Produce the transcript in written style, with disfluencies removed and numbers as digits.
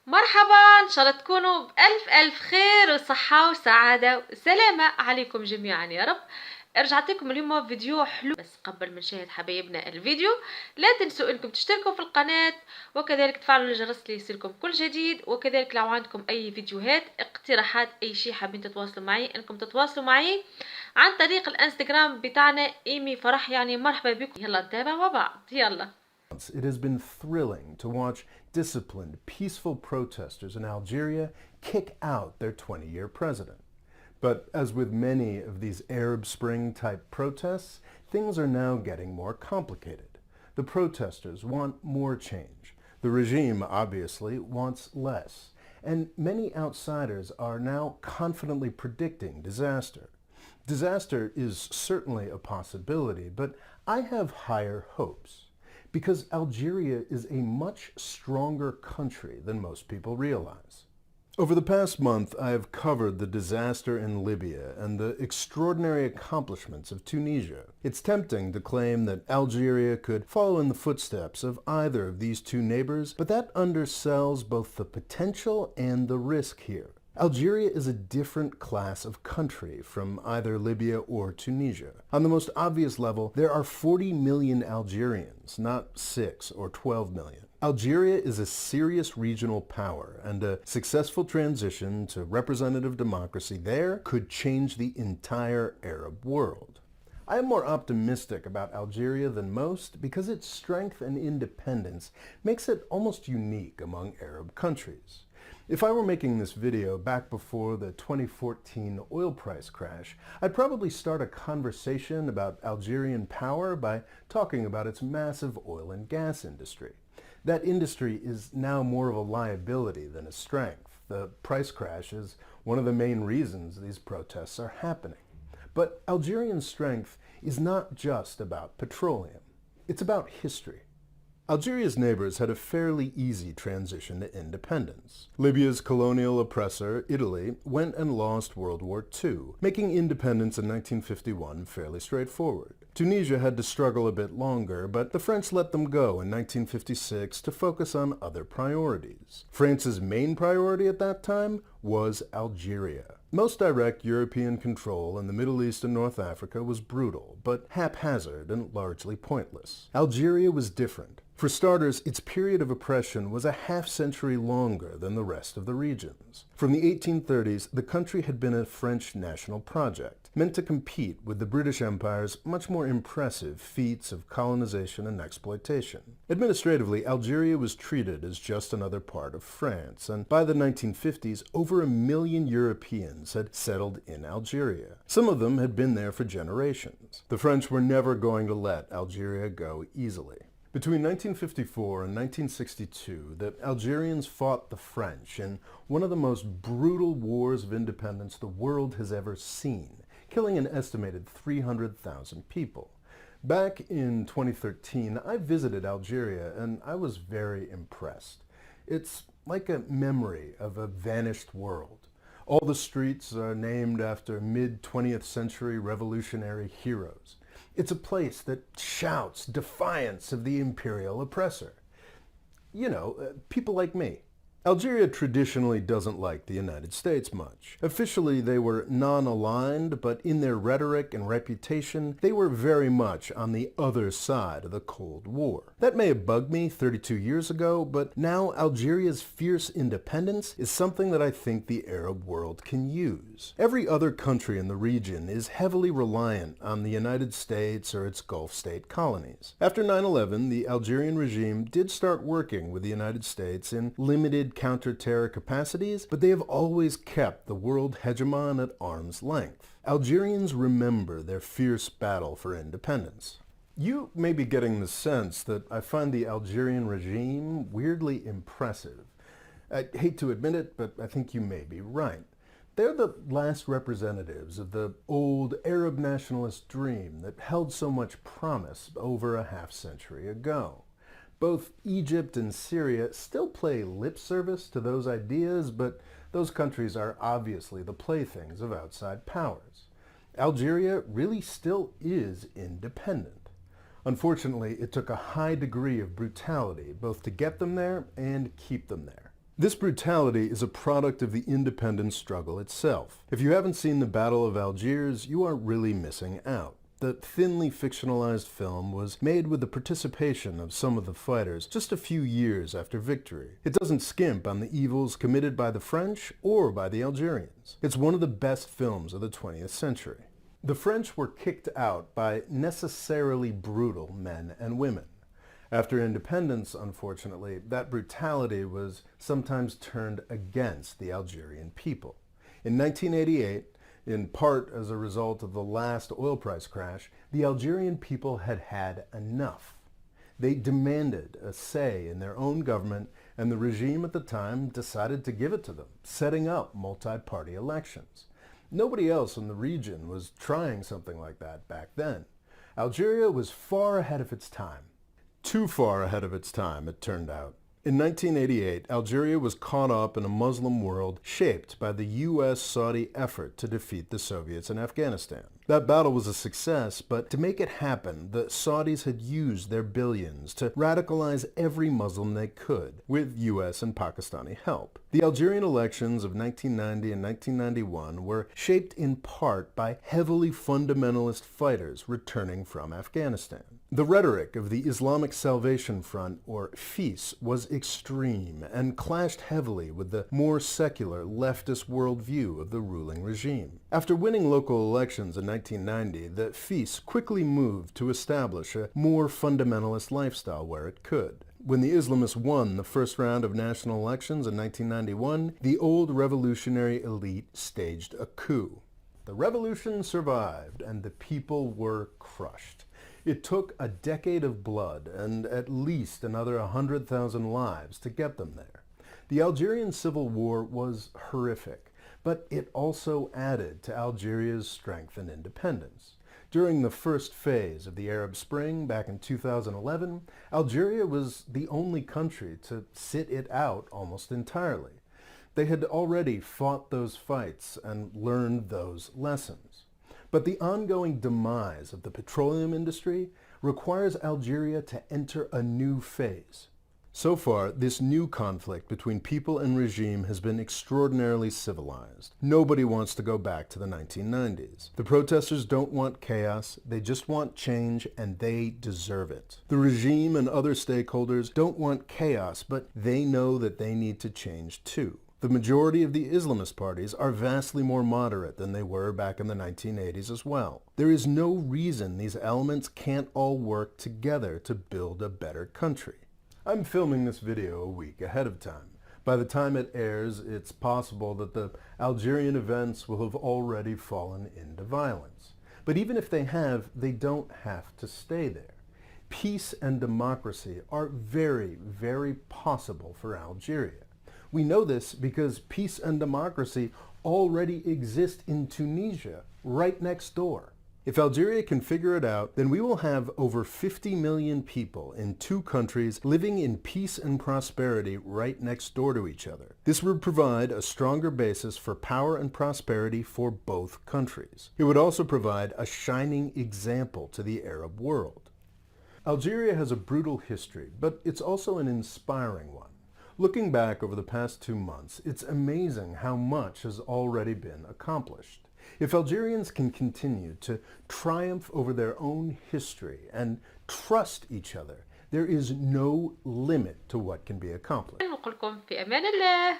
مرحبا، ان شاء الله تكونوا بألف ألف خير وصحة وسعادة وسلامة عليكم جميعا يا رب. رجعت لكم اليوم فيديو حلو، بس قبل ما نشاهد حبايبنا الفيديو لا تنسوا انكم تشتركوا في القناة وكذلك تفعلوا الجرس ليصلكم كل جديد، وكذلك لو عندكم اي فيديوهات اقتراحات اي شيء حابين تتواصلوا معي انكم تتواصلوا معي عن طريق الانستغرام بتاعنا ايمي فرح. يعني مرحبا بكم، يلا نتابع مع بعض يلا. It has been thrilling to watch disciplined, peaceful protesters in Algeria kick out their 20-year president. But as with many of these Arab Spring-type protests, things are now getting more complicated. The protesters want more change. The regime, obviously, wants less. And many outsiders are now confidently predicting disaster. Disaster is certainly a possibility, but I have higher hopes. Because Algeria is a much stronger country than most people realize. Over the past month, I have covered the disaster in Libya and the extraordinary accomplishments of Tunisia. It's tempting to claim that Algeria could follow in the footsteps of either of these two neighbors, but that undersells both the potential and the risk here. Algeria is a different class of country from either Libya or Tunisia. On the most obvious level, there are 40 million Algerians, not 6 or 12 million. Algeria is a serious regional power, and a successful transition to representative democracy there could change the entire Arab world. I am more optimistic about Algeria than most because its strength and independence makes it almost unique among Arab countries. If I were making this video back before the 2014 oil price crash, I'd probably start a conversation about Algerian power by talking about its massive oil and gas industry. That industry is now more of a liability than a strength. The price crash is one of the main reasons these protests are happening. But Algerian strength is not just about petroleum. It's about history. Algeria's neighbors had a fairly easy transition to independence. Libya's colonial oppressor, Italy, went and lost World War II, making independence in 1951 fairly straightforward. Tunisia had to struggle a bit longer, but the French let them go in 1956 to focus on other priorities. France's main priority at that time was Algeria. Most direct European control in the Middle East and North Africa was brutal, but haphazard and largely pointless. Algeria was different. For starters, its period of oppression was a half-century longer than the rest of the regions. From the 1830s, the country had been a French national project, meant to compete with the British Empire's much more impressive feats of colonization and exploitation. Administratively, Algeria was treated as just another part of France, and by the 1950s, over 1 million Europeans had settled in Algeria. Some of them had been there for generations. The French were never going to let Algeria go easily. Between 1954 and 1962, the Algerians fought the French in one of the most brutal wars of independence the world has ever seen, killing an estimated 300,000 people. Back in 2013, I visited Algeria and I was very impressed. It's like a memory of a vanished world. All the streets are named after mid-20th century revolutionary heroes. It's a place that shouts defiance of the imperial oppressor. You know, people like me. Algeria traditionally doesn't like the United States much. Officially, they were non-aligned, but in their rhetoric and reputation, they were very much on the other side of the Cold War. That may have bugged me 32 years ago, but now Algeria's fierce independence is something that I think the Arab world can use. Every other country in the region is heavily reliant on the United States or its Gulf state colonies. After 9/11, the Algerian regime did start working with the United States in limited counter-terror capacities, but they have always kept the world hegemon at arm's length. Algerians remember their fierce battle for independence. You may be getting the sense that I find the Algerian regime weirdly impressive. I hate to admit it, but I think you may be right. They're the last representatives of the old Arab nationalist dream that held so much promise over a half-century ago. Both Egypt and Syria still play lip service to those ideas, but those countries are obviously the playthings of outside powers. Algeria really still is independent. Unfortunately, it took a high degree of brutality both to get them there and keep them there. This brutality is a product of the independence struggle itself. If you haven't seen the Battle of Algiers, you are really missing out. The thinly fictionalized film was made with the participation of some of the fighters just a few years after victory. It doesn't skimp on the evils committed by the French or by the Algerians. It's one of the best films of the 20th century. The French were kicked out by necessarily brutal men and women. After independence, unfortunately, that brutality was sometimes turned against the Algerian people. In 1988, in part as a result of the last oil price crash, the Algerian people had had enough. They demanded a say in their own government, and the regime at the time decided to give it to them, setting up multi-party elections. Nobody else in the region was trying something like that back then. Algeria was far ahead of its time. Too far ahead of its time, it turned out. In 1988, Algeria was caught up in a Muslim world shaped by the U.S.-Saudi effort to defeat the Soviets in Afghanistan. That battle was a success, but to make it happen, the Saudis had used their billions to radicalize every Muslim they could, with U.S. and Pakistani help. The Algerian elections of 1990 and 1991 were shaped in part by heavily fundamentalist fighters returning from Afghanistan. The rhetoric of the Islamic Salvation Front, or FIS, was extreme and clashed heavily with the more secular leftist worldview of the ruling regime. After winning local elections in 1990, the FIS quickly moved to establish a more fundamentalist lifestyle where it could. When the Islamists won the first round of national elections in 1991, the old revolutionary elite staged a coup. The revolution survived, and the people were crushed. It took a decade of blood and at least another 100,000 lives to get them there. The Algerian Civil War was horrific, but it also added to Algeria's strength and independence. During the first phase of the Arab Spring back in 2011, Algeria was the only country to sit it out almost entirely. They had already fought those fights and learned those lessons. But the ongoing demise of the petroleum industry requires Algeria to enter a new phase. So far, this new conflict between people and regime has been extraordinarily civilized. Nobody wants to go back to the 1990s. The protesters don't want chaos, they just want change, and they deserve it. The regime and other stakeholders don't want chaos, but they know that they need to change too. The majority of the Islamist parties are vastly more moderate than they were back in the 1980s as well. There is no reason these elements can't all work together to build a better country. I'm filming this video a week ahead of time. By the time it airs, it's possible that the Algerian events will have already fallen into violence. But even if they have, they don't have to stay there. Peace and democracy are very, very possible for Algeria. We know this because peace and democracy already exist in Tunisia, right next door. If Algeria can figure it out, then we will have over 50 million people in two countries living in peace and prosperity right next door to each other. This would provide a stronger basis for power and prosperity for both countries. It would also provide a shining example to the Arab world. Algeria has a brutal history, but it's also an inspiring one. Looking back over the past 2 months, it's amazing how much has already been accomplished. If Algerians can continue to triumph over their own history and trust each other, there is no limit to what can be accomplished. نقول لكم في أمان الله.